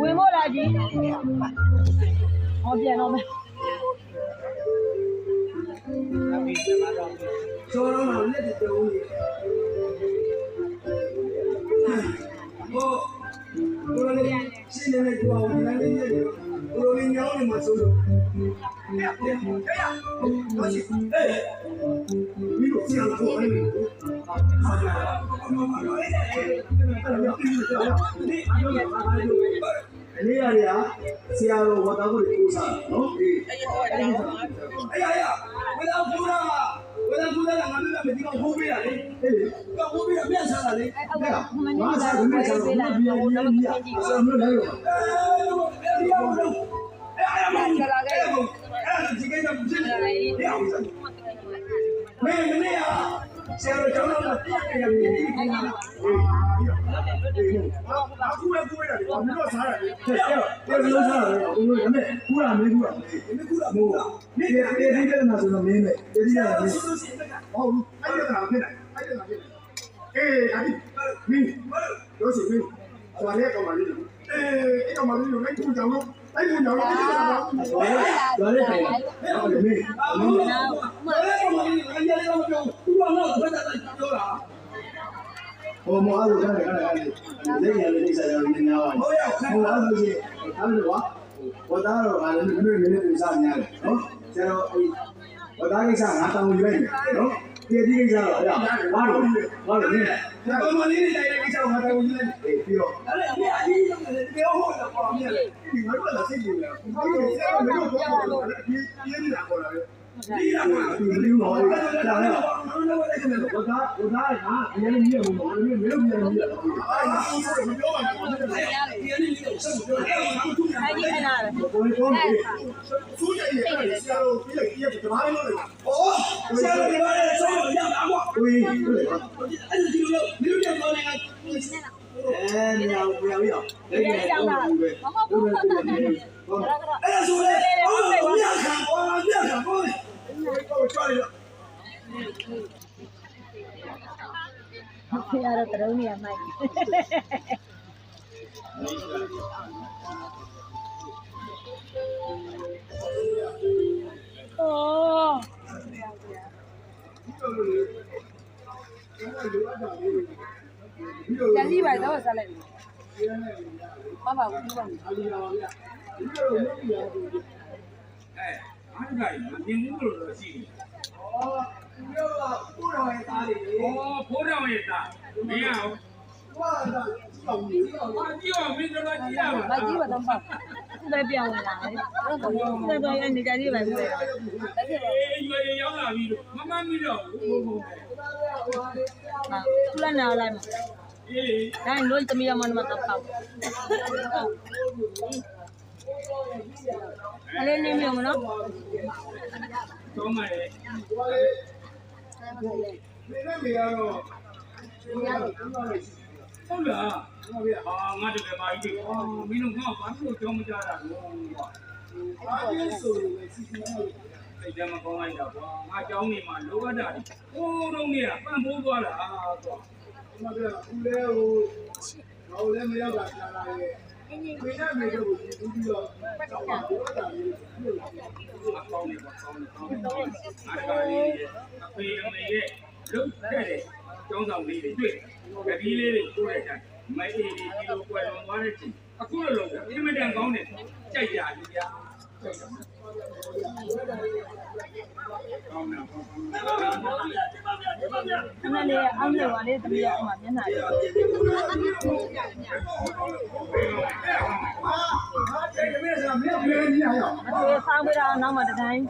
ဝင်မို့လားကြီးဟောပြန်တော့မယ်ကျော်တော့လက်တတုံးကြီးဟိုကိုလိုလေးရှင်းနေကြအောင်လမ်းလေးကိုလိုလေးညောင်းနေမှာဆိုလို့ဟဲ့ဟဲ့ဘာရှိမင်းတို့ဆရာတော်အဲ့ဒီဟာကြလေးရရဆရာတော်ဝတ်တော်ကိုကိုးစားနော်အေးအဲ့ရဝေလာပူရာငါတို့ကမဒီကောင်ဟိုးပေးတာလေအေးကဟိုးပေးတာပြန်စားတာလေအဲ့ဒါငါစားဝင်စားတော့ဘီယာဆရာမလို့လိုက်ရောအေးဒီကိစ္စဖြစ်နေတယ်အောင်စားမင်းမင်းရဆရာတော်ကျောင်းတော်ပြည့်နေတယ်ဒီကိစ္စအခုပဲကူရတာလေမင်းတို့စားတာလေတဲ့လုံးစားတာလေဦးတို့ဒါနဲ့ကူတာမင်းကူတာမို့နေတယ်ဒီကိစ္စဆိုတော့မင်းပဲဒီကိစ္စကဟုတ်ဘူးအဲ့ဒါကဖြစ်တယ်အေးအဒီမင်းတို့စီမင်းဟိုလည်းကောင်မလေးအေးကောင်မလေးကိုလိုက်ထူကြအောင်လို့လိုက်ထူကြအောင်လို့ဒီကိစ္စကဘာလဲထိုင်ဟုတ်တယ်မင်းကောင်မလေးအရင်ကတော့ပြောသူကတော့ဘယ်နဲ့ပြောတာဟိုမောအားလို့ရတယ်လက်ရလေးဆိုင်ရာနေများပါဟုတ်ရဟိုအားလို့ရှိရင်အားလို့ကွာဝတ်သားတော့ငါလည်းမင်းမင်းစားများတယ်နော်ကျတော့ဝတ်သားကိစ္စငါတောင်းယူလိုက်မယ်နော်ပြည်ဒီကိစ္စတော့အဲ့ဒါဘာလို့နင်းဒါကောင်မလေးတွေတိုင်းကိစ္စကိုငါတောင်းယူလိုက်ပြီးတော့အဲ့ဒါအမေအကြီးဆုံးတယ်ပြောဟုတ်တယ်ပေါ့မြင်လေဒီငါတို့ကစိတ်ကြည့်နေတာဒီကိစ္စကမင်းတို့ပြောလို့ပြင်းနေတာပေါ့လားဒီကဒီလိုတော့အဲ့ဒါလည်းဘာလို့လဲအဲ့ဒါဝတ်သားကအရင်ကြီးရဘူးမင်းမင်းတို့ပြန်ပြီးတော့အဲ့ဒါကိုပြောပါမယ်ဒီနေ့လေးဆက်ပြောတယ်အဲ့ဒီအဲ့ဒါလေကိုယ်ကောင်းတယ်စူးရည်ရတယ်ဆရာတို့ပြည့်ပြည့်တမားလို့လေဩဆရာတို့ဒီမှာလည်းဆောင်းလို့ရတာကွာဝေးအဲ့ဒီလိုမင်းတို့ပြန်ပြောနေတာနေရာကိုပြောရအောင်လက်ရအောင်ပဲဟုတ်ပါဘူးအဲ့ဒါဆိုလေဩမြတ်ခံဘောမြတ်ခံဘောကိုချော်ရဆရာတော်တရုံးနေရမိုက်ကျန်စီပါတော့ဆက်လိုက်ပါပါဘူးပါဘူးအဲ့ဒါကမြင်မှုလို့ရှိတယ်။ဩဒီကဖိုးတော်ရဲ့သားလေးလေ။ဩဖိုးတော်ရဲ့သားမင်းအောင်။ဘာသာကြည့်အောင်မင်းတို့ကကြည့်ရပါ။မကြည့်ပါတော့ပါ။ပဲပြောင်းလာတယ်။တော့တော့နေကြလေးပဲပြောတယ်။ရွယ်ရောက်လာပြီလို့မမမီတော့ဘူး။သူလည်းနားလိုက်မှာ။အေး။ဒါလို့တမီးရမနမတော့ပေါ့။အလေးနေမျိုးမနော်။တော့မယ်။နေနဲ့နေရတော့ဟုတ်လားဟုတ်ပြီဟာငါတကယ်ပါကြီးမင်းတို့ကဘာလို့ကြောင်းမကြတာလို့ကွာအားကြီးဆိုလို့စီစီနဲ့အဲ့ဒါမကောင်းလိုက်တာကွာငါကြောင်းနေမှာလောဘတာဟိုးတော့နေကပန့်ပိုးသွားတာကွာဒီမှာကဦးလဲဟိုငါလည်းမရောက်တာကြာလာရဲ့ဒီနေ့မေတို့ကိုဒီပြီးတော့ကြောက်ပါတော့တာလေးအကောင်းနေပါကောင်းနေအားကားလေးအဖေအမေရဲ့လုတ်တဲ့ကျောင်းဆောင်လေးတွေတွေ့ကြပြီးလေးတွေထိုးတဲ့တိုင်းမိုက်အေးဒီလိုကွယ်လွန်သွားတဲ့ချိန်အခုလိုလုံးအင်မတန်ကောင်းတယ်ကြိုက်ကြလူပြအမလေးအောင်လို့ပါလေတမီးရအောင်မျက်နှာလေးဆောင်းပြတာနောက်မှတတိုင်း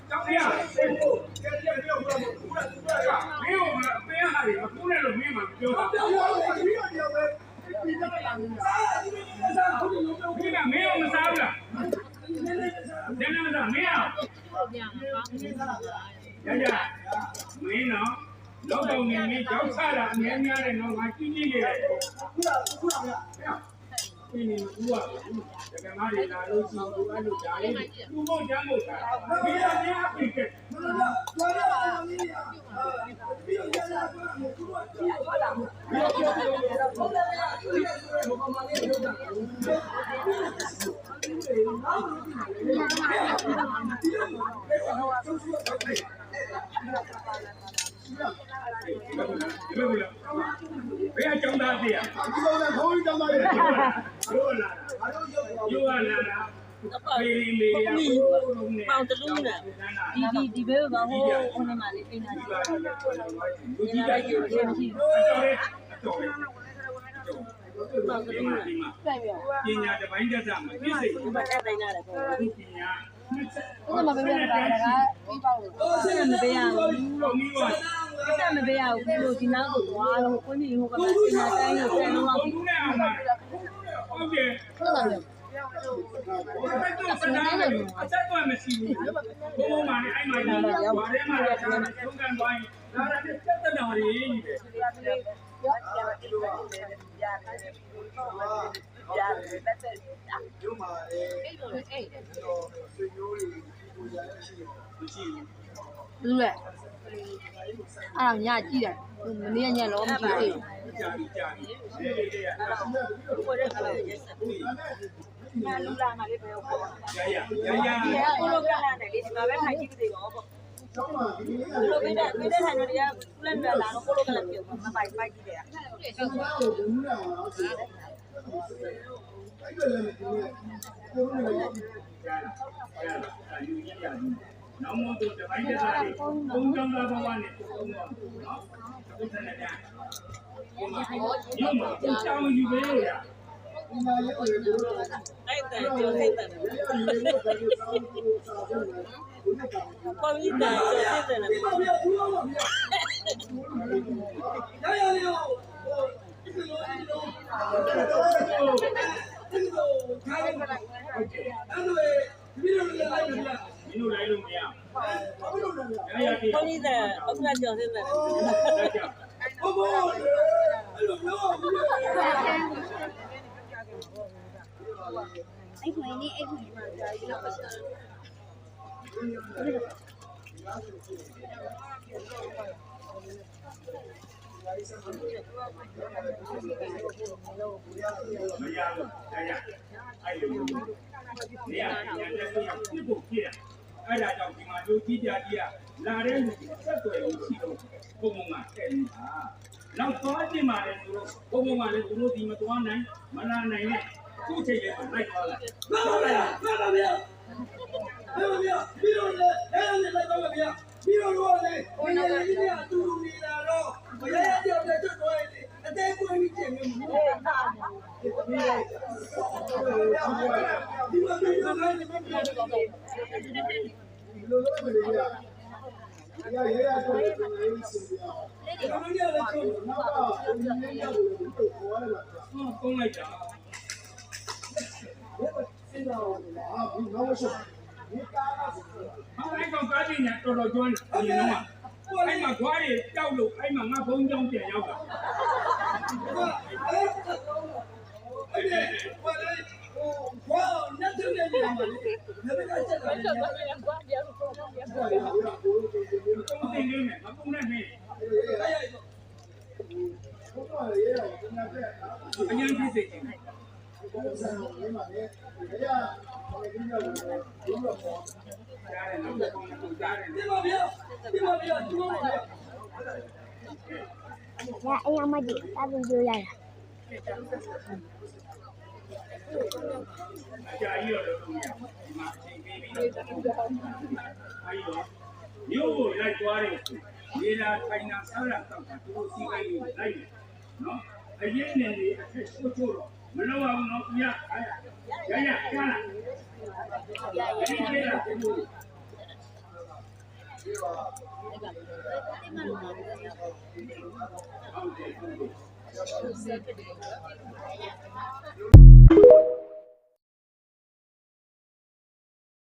ကြောက်ရမင်းတို့မင်းဟာလေအခုလည်းလို့မင်းမှပြောတာမင်းကမင်းမစားဘူးလားနည်းနည်းမစားမင်းအောင်ရရမင်းနော်လောက်တော့နေမင်းကြောက်ချတာအများများနဲ့တော့ငါကြီးကြီးနေတယ်ခုလား င်းနေဘူးอ่ะတကယ်မှတွေလာလို့ရှိဘူးအဲ့လိုကြားလေးသူ့မို့ချမ်းမို့တာမင်းအများကြီးကဲ မလားဘာလဲအမင်းကြီးပြီးတော့ရရသူကကြည့်ပါလားဟုတ်တယ်ဗျာဘုရားလေးတို့ကဘယ်အကြောင်းသားသေးอ่ะ ဒီကောင်ကခေါင်းကြီးတောင်းတာလေ ရိုးလာရိုးလာတာပေမေရပေါင်တလူးနဲ့ဒီဘဲကဟိုဟိုနေမှာလေးအိမ်လာကြည့်လူကြီးတိုက်ကိုရှိမရှိတော်ပေါင်တလူးနဲ့ဆက်ပြီးပညာတပိုင်းတက်တာမပြည့်စုံဘူး ဘာတက်တိုင်းလာတယ်ပေါ့ပညာ ဘယ်မှာပဲပြတာကပြီးပေါက်လို့ဆက်မပေးရဘူး ကောင်းပြီပါ ဆက်မပေးရဘူးလို့ဒီနောက်ကိုသွားလို့ကိုကြီးဟိုကမှပညာတိုင်းကိုဆက်လို့ ဘုံနဲ့အောင်ပါဟုတ်ကဲ့ ဟုတ်လား ဘယ်တော့စနာလဲအဆက်ကွမရှိဘူးဘုံမှာလည်းအဲ့မှာဘာထဲမှာလည်းသုံးကန်သွားရင်ဒါရတဲ့တက်တော်ကြီးပဲရုံးမှာအဲ့လိုလေအဲ့တော့ဆွေမျိုးတွေပူဇော်ရရှိတယ်မရှိဘူး ဘူးလေအဲ့ညကြည့်တယ်မနေ့ညလောမကြည့်သေး ကြာပြီကြာပြီဒီလေးတွေက ဘူးကိုရဲကလည်းရက်ဆက်ဘူးညလူလာမှလေးပဲပေါ့ ရကိုလိုကလာတယ်လေဒီမှာပဲထိုင်ကြည့်ကြည့်ရောပေါ့ ကျောင်းမှာဒီနေ့က ကိုလိုပြီးတဲ့ထိုင်တို့တွေကလက်လက်လာတော့ကိုလိုကလည်းပြုတ်မပိုက်ပိုက်ကြည့်တယ် ကျောင်းသားကိုဘုံရအောင်ဆိုအဲ့ဒါလည်းဒီနေ့ကိုယ်နဲ့ယူရရတယ်နောက်မှတော့တပိုင်းတက်တာတွေဘုံကြောင့်လာဘဝနဲ့ပုံတော့နော်ဒီစနေကဒီမှာရုံးမှာတောင်းယူပေးရ ဒီမှာရုပ်ရည်တို့ အဲ့ဒါကျော်စိတ်တယ်ပေါ်ပြီးတာကျော်စိတ်တယ်လေ ဘာပြောဘူးလို့မပြောရရလေးဟိုဒီလိုဒီလိုခိုင်းလိုက်အဲ့လိုဒီလိုလည်းလိုက်တယ်ဗျာ မင်းတို့လိုက်လို့မရ ဘာလို့လဲဗျာ ရရပြီ ပေါ်ပြီးတာအခုကကျော်စိတ်တယ် ဘောဘောအဲ့လိုပြောဘူး အိတ်ခွေနဲ့အိတ်ခွေမှာကြာကြီးလောက်ပါရှာ မရဘူးရရအဲ့လိုနေရာညာတက်ဆိုရင်ပြဖို့ပြရအဲ့ဒါကြောင့်ဒီမှာလူကြီးပြကြီးကလာတဲ့လူဆက်သွယ်လို့ရှိတော့ဘုံဘုံကတဲ့နေတာနောက်သွားကြည့်မှလည်းသူတို့ဘုံဘုံကလည်းသူတို့ဒီမသွားနိုင်မနာနိုင်နဲ့သူ့ချိန်လေးကိုလိုက်သွားလိုက် ဘာလဲဘာလဲဗျာပြီးတော့လည်းအဲ့ဒါလည်းလိုက်ပါဗျာပြီးတော့လည်းဒီနေ့ကြီးကအတူတူနေတာတော့ဘယ်ရရကြောက်တဲ့ကျွတ်သွားရင်အသေးကိုကြီးကျင်နေမှာဒီမှာပြီးတော့လည်းဒီမှာပြောတော့ဒီလိုလုပ်မယ်ဗျာရရတော့လည်းဒီလိုစင်ပြအောင်ဒီလိုလည်းတော့နောက်ကဒီနေ့ရောက်လို့တော့ခေါ်ရလာတာ ကုန်းလိုက်တာ စင်တော်လာဘူးနောက်ဆုံးဒီကားက အဲ့ကောင်ကားကြီးညာတော်တော်ကျွမ်းတယ်ဒီတော့အဲ့မှာခွားတွေတောက်လို့အဲ့မှာငါဘုံကြောင်းပြန်ရောက်တာ အဲ့ဒါဘာလဲဘာနဲ့တူနေနေမှာလဲဘယ်ကချက်တာလဲ ကုန်းတင်နေမယ်မကုန်းနဲ့နေအញ្ញမ်းဖြစ်စေချင်တယ်ကြားတယ်နောက်တော့ကြားတယ် ဒီမှာဗျာဒီမှာဗျာဒီမှာဗျာ ။ညာအိမ်အမကြီးအပြင်ပြောရတာ အကြာကြီးတော့လုပ်လို့မရဘူးဒီမှာအချိန်ပေးပြီးတော့အဲဒီတော့မြို့ကိုလိုက်သွားတယ်နေလာထိုင်တာစားရတော့သူတို့စီးကိုင်းကိုလိုက်တယ်နော်အရင်နေနေအထက်ချိုးချိုးတော့မလုပ်အောင်တော့ပြရရရလာဒီပြေးလာတယ်လို့ဟုတ်တယ်